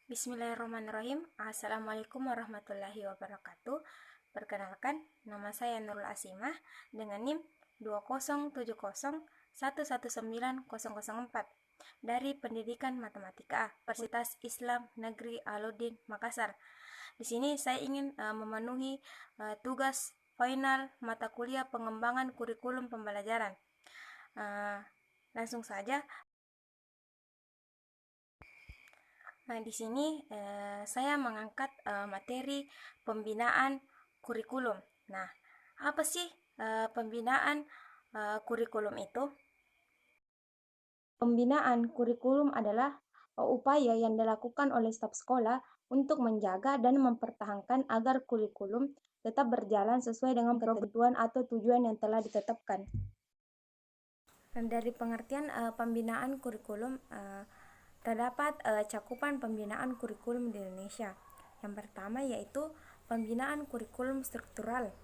Bismillahirrahmanirrahim. Assalamualaikum warahmatullahi wabarakatuh. Perkenalkan, nama saya Nurul Asimah dengan NIM 20701190004 dari Pendidikan Matematika Universitas Islam Negeri Alauddin Makassar. Di sini saya ingin memenuhi tugas final mata kuliah pengembangan kurikulum pembelajaran. Langsung saja. Di sini saya mengangkat materi pembinaan kurikulum. Nah, apa sih pembinaan kurikulum itu? Pembinaan kurikulum adalah upaya yang dilakukan oleh staf sekolah untuk menjaga dan mempertahankan agar kurikulum tetap berjalan sesuai dengan ketentuan atau tujuan yang telah ditetapkan. Dari pengertian pembinaan kurikulum, terdapat cakupan pembinaan kurikulum di Indonesia. Yang pertama yaitu pembinaan kurikulum struktural.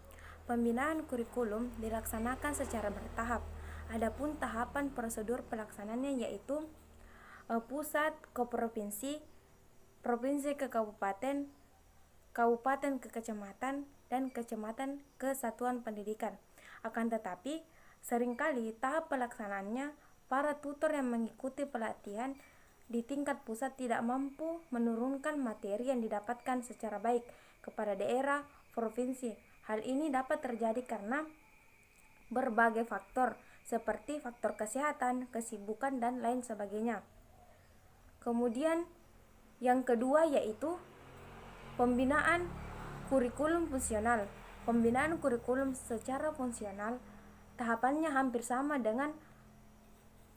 Pembinaan kurikulum dilaksanakan secara bertahap. Adapun tahapan prosedur pelaksanaannya yaitu pusat ke provinsi, provinsi ke kabupaten, kabupaten ke kecamatan, dan kecamatan ke satuan pendidikan. Akan tetapi, seringkali tahap pelaksanaannya para tutor yang mengikuti pelatihan di tingkat pusat tidak mampu menurunkan materi yang didapatkan secara baik kepada daerah, provinsi. Hal ini dapat terjadi karena berbagai faktor seperti faktor kesehatan, kesibukan, dan lain sebagainya. Kemudian yang kedua yaitu pembinaan kurikulum fungsional. Pembinaan kurikulum secara fungsional tahapannya hampir sama dengan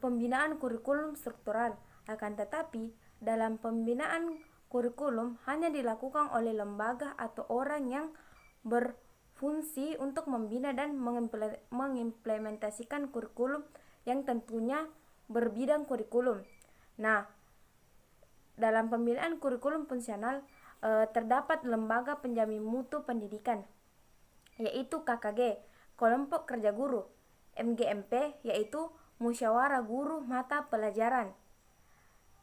pembinaan kurikulum struktural. Akan tetapi, dalam pembinaan kurikulum hanya dilakukan oleh lembaga atau orang yang berfungsi untuk membina dan mengimplementasikan kurikulum yang tentunya berbidang kurikulum. Nah, dalam pembinaan kurikulum fungsional terdapat lembaga penjamin mutu pendidikan, yaitu KKG, kelompok kerja guru, MGMP, yaitu musyawarah guru mata pelajaran.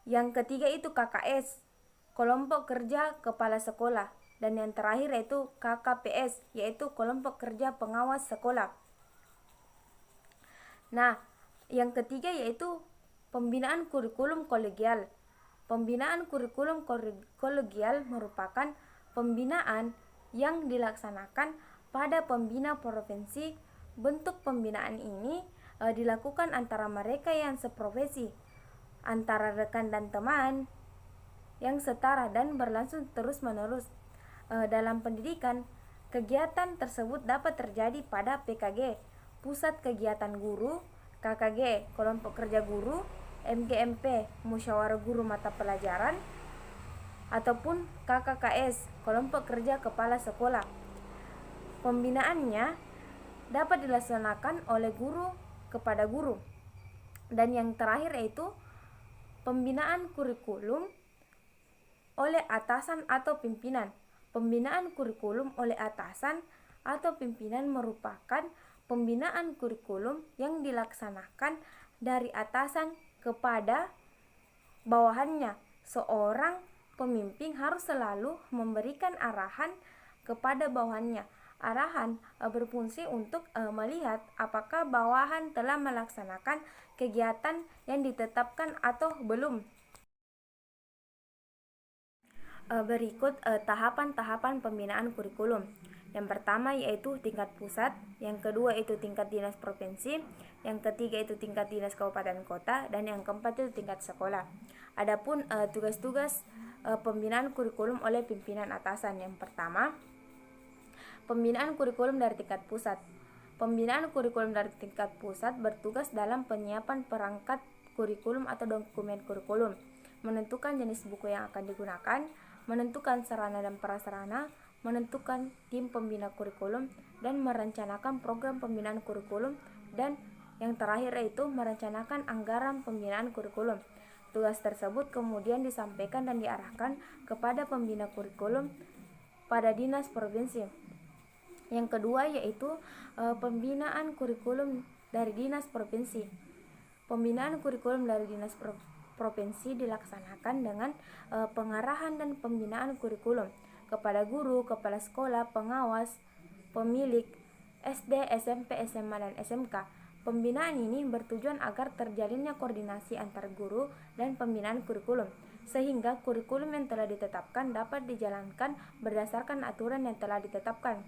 Yang ketiga itu KKS, kelompok kerja kepala sekolah, dan yang terakhir yaitu KKPS, yaitu kelompok kerja pengawas sekolah. Nah, yang ketiga yaitu pembinaan kurikulum kolegial. Pembinaan kurikulum kolegial merupakan pembinaan yang dilaksanakan pada pembina provinsi. Bentuk pembinaan ini dilakukan antara mereka yang seprofesi, antara rekan dan teman yang setara dan berlangsung terus-menerus. Dalam pendidikan, kegiatan tersebut dapat terjadi pada PKG, Pusat Kegiatan Guru, KKG, Kelompok Kerja Guru, MGMP, Musyawarah Guru Mata Pelajaran, ataupun KKKS, Kelompok Kerja Kepala Sekolah. Pembinaannya dapat dilaksanakan oleh guru kepada guru. Dan yang terakhir yaitu pembinaan kurikulum oleh atasan atau pimpinan. Pembinaan kurikulum oleh atasan atau pimpinan merupakan pembinaan kurikulum yang dilaksanakan dari atasan kepada bawahannya. Seorang pemimpin harus selalu memberikan arahan kepada bawahannya. Arahan berfungsi untuk melihat apakah bawahan telah melaksanakan kegiatan yang ditetapkan atau belum. Berikut tahapan-tahapan pembinaan kurikulum. Yang pertama yaitu tingkat pusat, yang kedua itu tingkat dinas provinsi, yang ketiga itu tingkat dinas kabupaten kota, dan yang keempat itu tingkat sekolah. Adapun tugas-tugas pembinaan kurikulum oleh pimpinan atasan. Yang pertama, pembinaan kurikulum dari tingkat pusat. Pembinaan kurikulum dari tingkat pusat bertugas dalam penyiapan perangkat kurikulum atau dokumen kurikulum, menentukan jenis buku yang akan digunakan, menentukan sarana dan prasarana, menentukan tim pembina kurikulum, dan merencanakan program pembinaan kurikulum, dan yang terakhir yaitu merencanakan anggaran pembinaan kurikulum. Tugas tersebut kemudian disampaikan dan diarahkan kepada pembina kurikulum pada dinas provinsi. Yang kedua yaitu pembinaan kurikulum dari dinas provinsi. Pembinaan kurikulum dari dinas provinsi dilaksanakan dengan pengarahan dan pembinaan kurikulum kepada guru, kepala sekolah, pengawas, pemilik SD, SMP, SMA, dan SMK. Pembinaan ini bertujuan agar terjalinnya koordinasi antar guru dan pembinaan kurikulum, sehingga kurikulum yang telah ditetapkan dapat dijalankan berdasarkan aturan yang telah ditetapkan.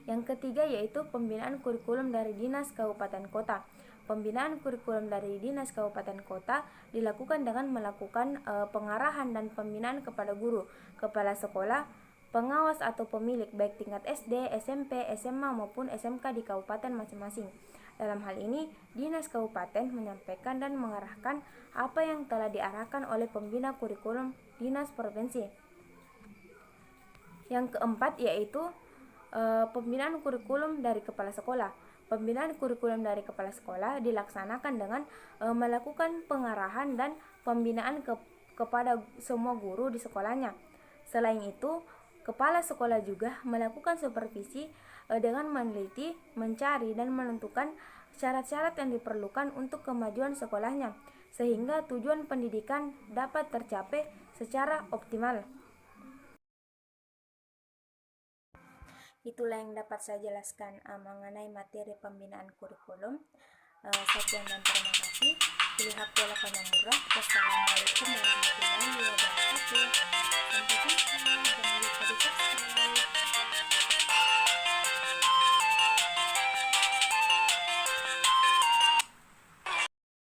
Yang ketiga yaitu pembinaan kurikulum dari Dinas Kabupaten Kota. Pembinaan kurikulum dari Dinas Kabupaten Kota dilakukan dengan melakukan pengarahan dan pembinaan kepada guru, kepala sekolah, pengawas atau pemilik baik tingkat SD, SMP, SMA maupun SMK di kabupaten masing-masing. Dalam hal ini, Dinas Kabupaten menyampaikan dan mengarahkan apa yang telah diarahkan oleh pembina kurikulum Dinas Provinsi. Yang keempat yaitu pembinaan kurikulum dari kepala sekolah. Pembinaan kurikulum dari kepala sekolah dilaksanakan dengan melakukan pengarahan dan pembinaan kepada semua guru di sekolahnya. Selain itu, kepala sekolah juga melakukan supervisi dengan meneliti, mencari, dan menentukan syarat-syarat yang diperlukan untuk kemajuan sekolahnya, sehingga tujuan pendidikan dapat tercapai secara optimal. Itulah yang dapat saya jelaskan mengenai materi pembinaan kurikulum. Sekian dan terima kasih. Lihat pola murah. Wassalamualaikum warahmatullahi wabarakatuh. Sampai jumpa. Jangan lupa di subscribe.